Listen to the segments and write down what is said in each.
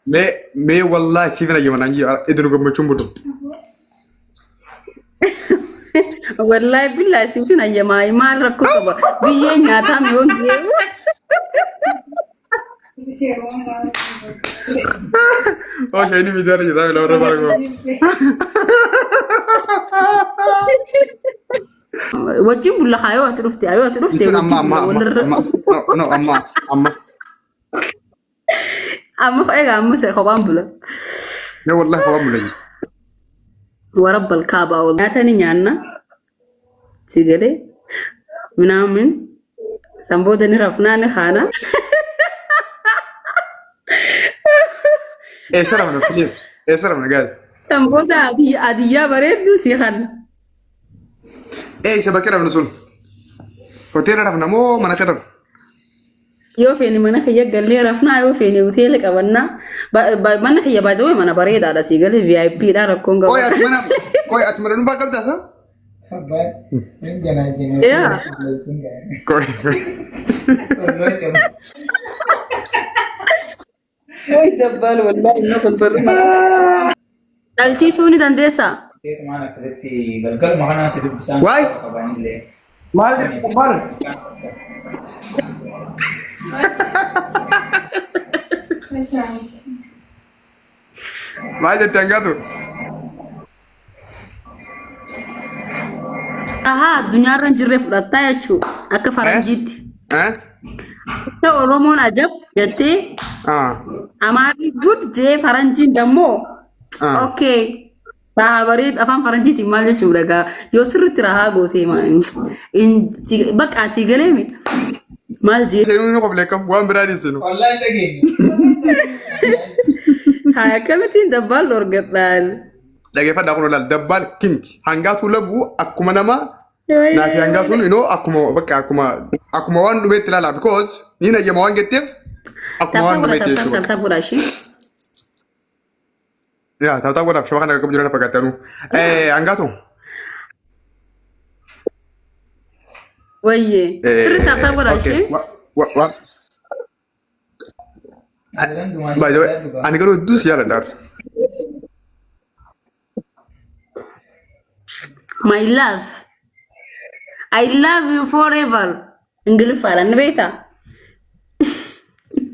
مي والله سيفنا يمنا نجي إدرو قم بتشوم بدو والله بالله سيفنا يا ماي ما ركوسبا بيجي تام يوم أو شيء بيدار جرا ولا ورا بارك وجيب ولا خايو تلفتي أيوة تلفتي يمكن أما خايا أما سيخوان بلا يا والله هو ملي ورب الكعبة والله تاني نيانا تيجي منامن سامبودا نرفنا نخانا إيه سلام بليز إيه سلام قاعد سامبودا أديا بريد سيخان إيه سبكرة من نزول كتير رفنا مو من آخر يو فيني من خيا قال لي رفنا يو فيني وتيلك أبنا من خيا بازوي من بريد على سيقال VIP دا ركونغا كوي أتمنى نبغى قبل ده يا كوي وي دبال والله إنه بالبرمة دالشي سوني دندسة واي ما أجت تانجاتو aha dunyaarran jirre fudhattaa jechuu akka faranjiitti ها ta oromoon ajab jettee amaarri gud jee faranjiin dammoo okay rahaa bareed afaan faranjiitiin maal jechuudha gaa yoo sirritti rahaa gootee bakka asii galeemi maal jee سينو نقف لكم وان برادي سينو والله انت جاي haa akkamittiin dabbaan lorgadhaan lagi fa dakuno lal dabbal kinki hangatu labu akuma nama na fi hangatu ino akuma wan dumet lala because ni na jema wan getef akuma wan dumet yesu tabura shi ya ta wala shaba kana kabjura na pagatanu hangatu waye sirri tabura shi by the way ani garo dus yala dar my love I love you forever English falan beta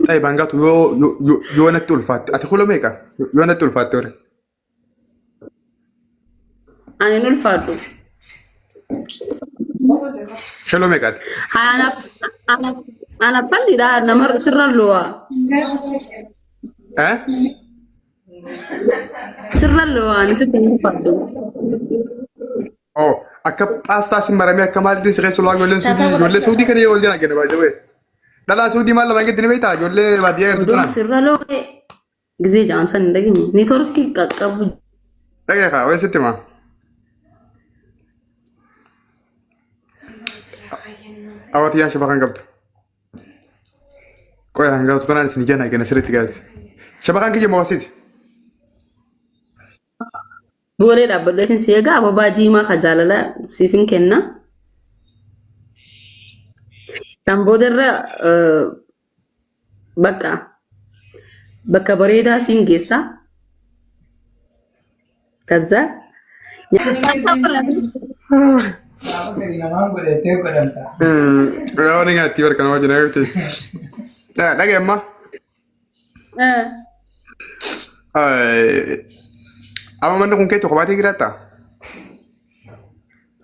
طيب هنقاطو يو انا التلفات اتخلو ميكا يو انا التلفات توري أنا نلفادو شلو ميكا أنا فلي ده نمر سر اللوا ها سر اللوا أنا ست نلفادو او اكب استاسي مرامي كمال دي سيسو لاغ ولا سودي كان يولدي انا كده باي ذا واي لا سودي مال ما قد نبيتا جولي باديه رتنا سر اللوا جزي جانسون دغني نيتوركي كقبو دقيقه وين ستي ما اوتي يا شباب كان قبط كوي هنقاطو تنا نسنجنا كده سرتي جاز شباب كان كيجي مواسيتي Boleh dapat lesin siaga apa baji mah kajalala sifin kenna. Tambodera baka bereda singgesa. Kaza. Rawa ni ngati war kan wajib nak tu. Lagi amma. Ama manda kun keto kobati grata.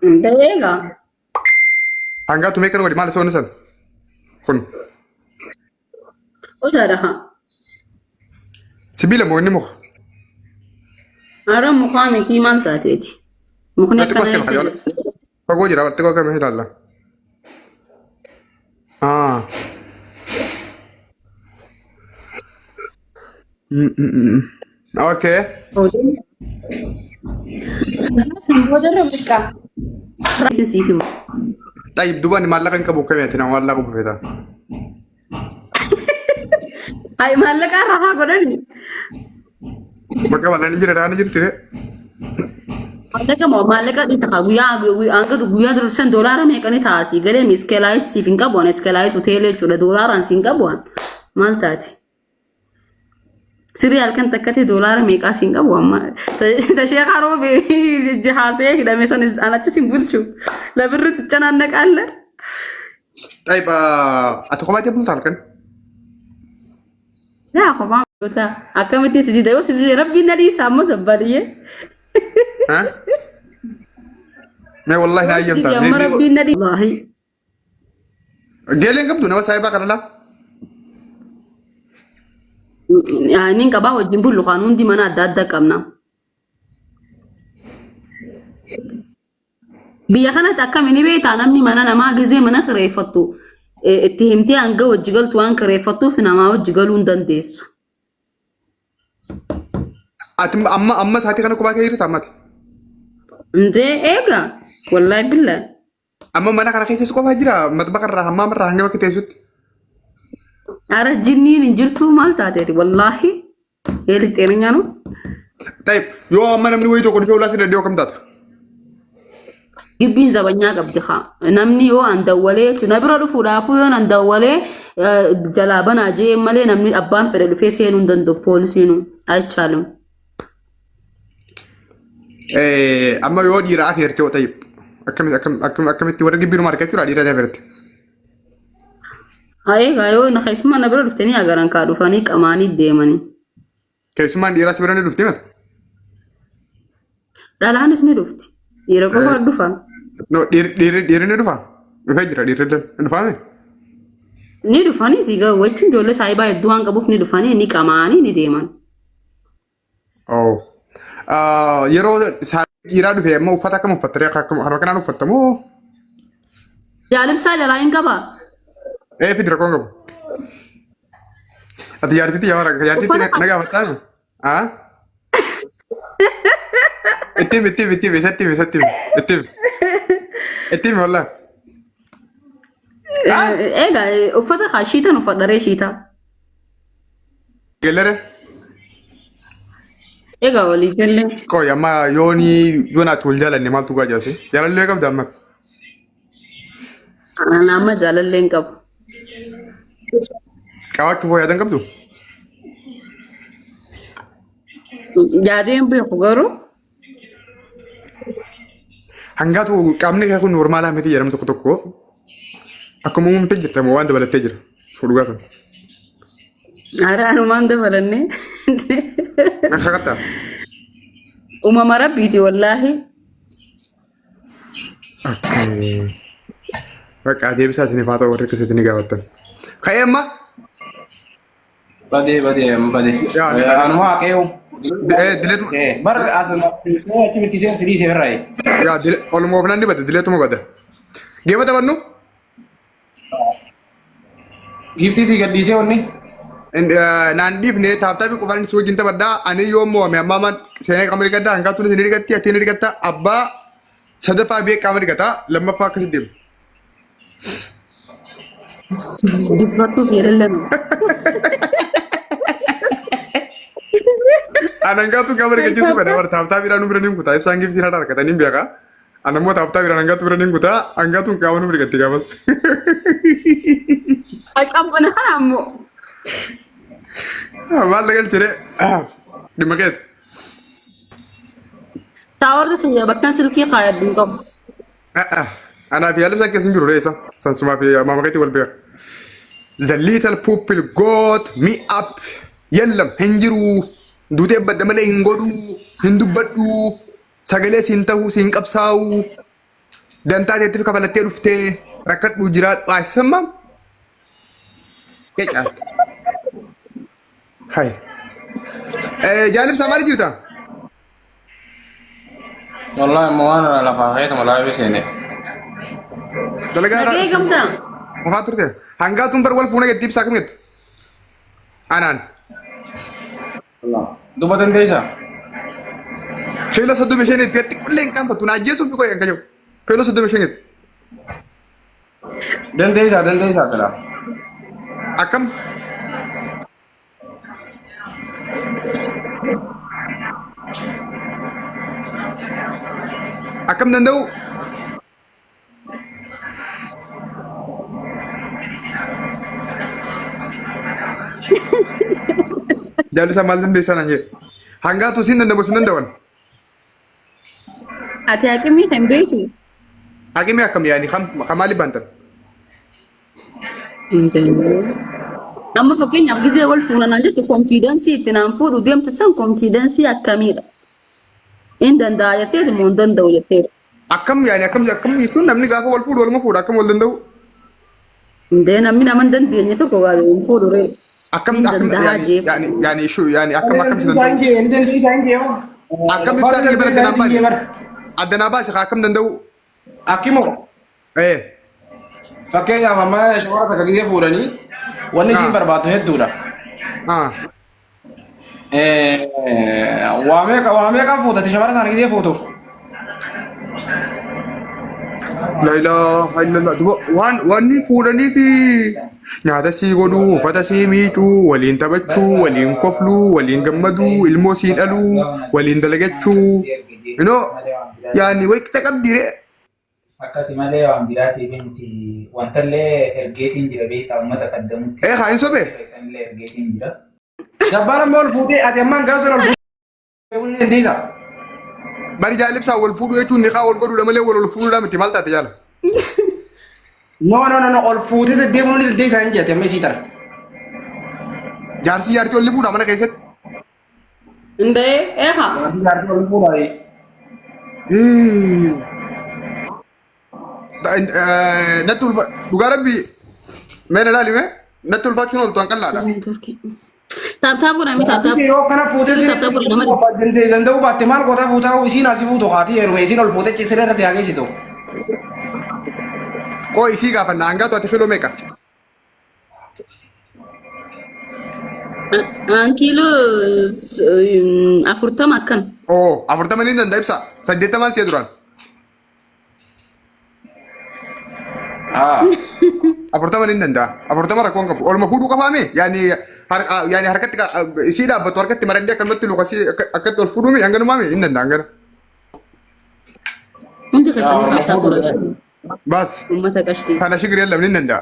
Dega. Hanga tu mekan wadi mal sonu san. Kun. Udah dah. Sibila mo ni mo. Aram mukhami kiman tateti. Mukhni Ati kos kan khayal. Pago jira warte ko kam hilalla. Ah. Okay. Tambodera bika. Rasi sifim. طيب دوباني مالك كم بكرة تنا والله كم بفيدا. Ay malak arah aku dah ni. Bagaimana mana ni jadi mana jadi tire? Malak mau malak itu tak guya angka tu guya terus sen dolar mereka ni thasi. Gale miskelait sifin ka buan, miskelait hotel itu dah dolaran singka buan. Mal tadi. سريال كان تكتي دولار ميقا سينغا وما تشيخ عرو بجهاسي كده مثلا انا تسيم بلشو لا برس تشنانك الله طيب اتوقع جبنا تعرفين لا خبا بتا اكمتي سيدي دايو سيدي ربي ندي سامو دباليه ها ما والله لا يا يمتع ربي ندي والله جيلين قبضوا نوا سايبا قرلا يعني كبا وجين بلو قانون دي منا دادا كمنا بيا خنا تاكمني بيتا نمني منا ما غزي منا خريفتو اتهمتي انغا وجغلت وان خريفتو في نما وجغلون دنديسو اما ساعتي كانوا كوبا كيري تامات انت ايغا والله بالله اما مانا كان كيسس كوبا جرا مطبخ الرحمه مره هنگا كتيسوت اره جنين جرتو مالتاتي والله يلي تيرنيا نو طيب يو اما نمني ويتو كون في ولا سيدي ديو كم دات جبين زبنيا قبض خا نمني يو اندولي تنبرو فودافو يو اندولي جلابنا جي مالي نمني ابان فرد في سينو دندو بوليسينو ايتشالم اما يو دي راك يرتو طيب اكم تورغي بيرو ماركت را دي را فرت هاي غايو نخيسما نبرو دفتني اگران كادو فاني كماني ديماني كيسمان دي راس برن دفتيمت دالانس ني دفتي يركو دفان no diri ne dufa dufa jira diri den dufa me ni dufani siga wachun jolle saiba edduan qabuf ni dufani ni kamani ni deeman oh yero sa jira dufe mo ufata kam ufattare kam harwa kana ufattamo jalib sa jalain qaba fidra kongo ati yartiti yawara yartiti naga fatana ha اتم والله ايه ufata khashita no fadare shita gelere ega wali gelle ko yama yona tuljala ni maltu gajasi yalla le kam damma ana ma jalalle ngab kawak bo yadan kabdu jaadeen bi khogaro hangatu kamne ka kun normala meti yaram to ko akkuma mum tejta mo wanda bala tejra fuduga san ara anu mande balanne na khagata uma marabiti wallahi baka de bisa sini fata warre kese tini gawatan khayma bade anu ma keu dilet bar asna timiti sen tri se rai ya dilet olmo fnandi bada dilet mo bada gema tabannu gifti si gaddi se onni nandif ne tapta bi kufan so ginta bada ani yomo me mama sene kamri gadda anga tunu sene digatti atene digatta abba sadafa be kamri gata lamma fa kasidim difatu sirelem ananga tu kamar ke jisu pada war tapta bira number ning kuta ifsa ngif sira dar kata nim biaka anamo tapta bira anga tu bira ning kuta anga tu kawan number gatti ka bas akabana amo mal lagal cire dimaket tawar sunya bakkan silki khayad dingom انا في لبسك سنجرو ريسا سنسما في ماما كيتي والبيع زليت البوبل جوت مي اب يلم هنجرو دوتي بدمله هنغدو هندبدو سغله سينتو سينقبساو دنتا تيتف كفلتي رفته ركت وجرات وايسما يا هاي جانب ساماري جيتا والله ما انا لا فايت ولا بسنه دلغارا lagi gamda ما فاترته هانغا تمبر وال فونه يتيب ساكمت انان والله دوبتن ديسا خيلو سدو مشين يتكت كلين كان فتنا جيسو في كوي انكجو خيلو سدو مشين دن ديسا سلام اكم اكم دندو jaalisa maal dandeessan anje hangaatu sin danda'u sin danda'an ati akkamii kan beektu akkamii akkam yaani kamaali bantan amma fakkeenyaaf gisee wal fuunan jettu konfiidensii itti naan fuudhu deemtu san konfiidensii akkamiidha in danda'a jetteetu moo hin danda'u jetteetu akkam yaani akkam jechuun namni gaafa wal fuudhu waluma fuudha akkam wal danda'u indee namni nama hin dandeenye tokko gaafa wal fuudhu ree akkam yaani shu yaani akkam si danda'u akkam ibsaa dhiyee barate naan baane addanaa baase akkam danda'u Akkimo. Fakkeenyaaf amma shawara takka gisee fuudhanii wanni isin barbaaddu hedduudha. Waa meeqa fuutate shawara sana gisee fuutu? La ilaha illallah. Duba wanni fuudhanii fi nyaata sii godhuu, uffata sii miicuu, waliin taphachuu, waliin kofluu, waliin gammaduu, ilmoo sii dhaluu, waliin dalagachuu. Yaani wayita qabdiire. Akkasii malee waan biraatii binti wantallee ergeetiin jira beektaa uummata qaddamutti. Haa hin sobee? Isanillee ergeetiin jira. Gabbaan ammoo ol fuutee ati ammaan gaafa ol fuutee dandeessa. Bari jaalibsaa wal fuudhuu jechuun ni kaa wal godhuudha malee wal fuudhuudha miti maal taate jaala? No ol fuutee deddeebiin ni dandeessa hin jette amma isii tana. Jaarsi jaartii olli fuudha mana keessatti. indee eeha Jaartii ol fuudhaa. Natti ulfa dhugaa rabbii meena laalime natti ulfaachuun oltu an qallaadha. taaptaa godhame taaptaa Yoo kana fuutee danda'u baatte maal goota fuutaa isiin asii fuutu haati heerume isiin ol fuutee siree irratti haa geessitu. Koo isii gaafanna hangaatu ati filoo meeqa? an kiiloo 40 akkan Oo 40 ni danda'a ibsa 80 si'a duraan. 40 ni danda'a 40 rakkoon qabu olma fuudhuu qabaame yaani harkatti isii dhaabbatu harkatti marandee akkanumatti lukasii akkatti ol fuudhuumi hanganumaame hin danda'a hangana. hundi keessanii taaptaa godhatu Bas uummata qashtii kana shigireen lamni hin danda'a.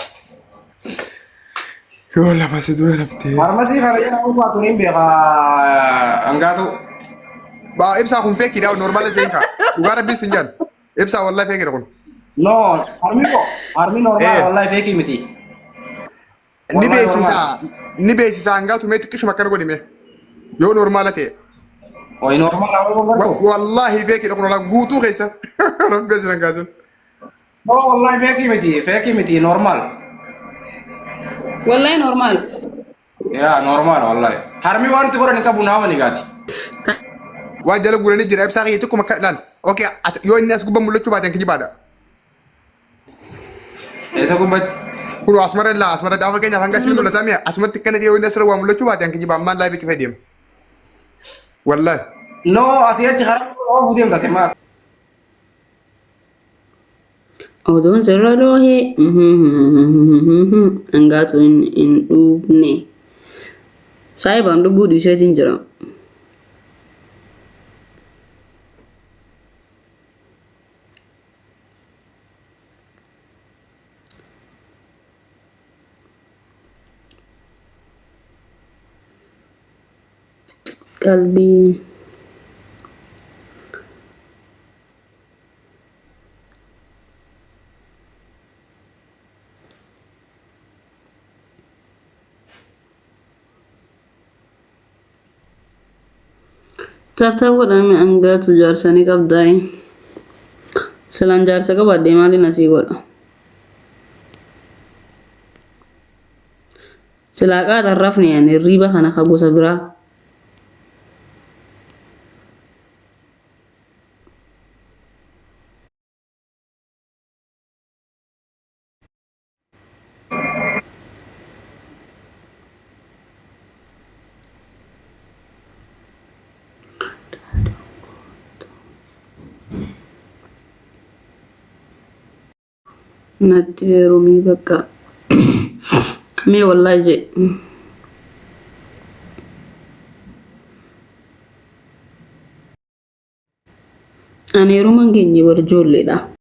Yoo lafa si dura laftee. Farmasii kana jedha ulfaatu ni beeka hangaatu. Ba ibsaa kun feekidha normaala seenka dhugaa rabbii sin jaan ibsaa wallahi feekidha kun. No, harmi normaal wallahi feekii miti. Ni beeksisa hangaatu mee xiqqishuma akkana godhime yoo normaala ta'e. Oyi normaal haa godhu. Wallahi feekidha kun ola guutuu keessa rabbi jiran kaasan. No, wallahi feekii miti normaal. wallahi normaal Yaa normaal wallahi. Harmi waan itti godhan hin qabu naama ni gaati. Waan jala guuranii jira ibsaa kiyya xiqquma akka ilaal. Okay yoo inni as gubbaa mul'achuu baateen kijibaadha. Eessa gubbatti? Kun asmara illaa asmara gaafa keenyaaf hanga siin mul'ataa mi'a asumatti akkana yoo inni asirra waa mul'achuu baateen kijiba ammaan laayif itti fayyadamu. Wallahi. No, asii achi haraa oofu deemtate maa. oduun sirra loohee hangaatu hin dhufne saayibaan lubbuu dhiiseetiin jira. qalbii taaptaa godhame hangaatu jaarsanii qabdaayi salaan jaarsa qabaadde maaliin asii godha silaa qaatan rafne yani riiba kana ka gosa biraa natti heerumii bakka mee wallahi je ani heerumaan keenya warra ijoolleedha.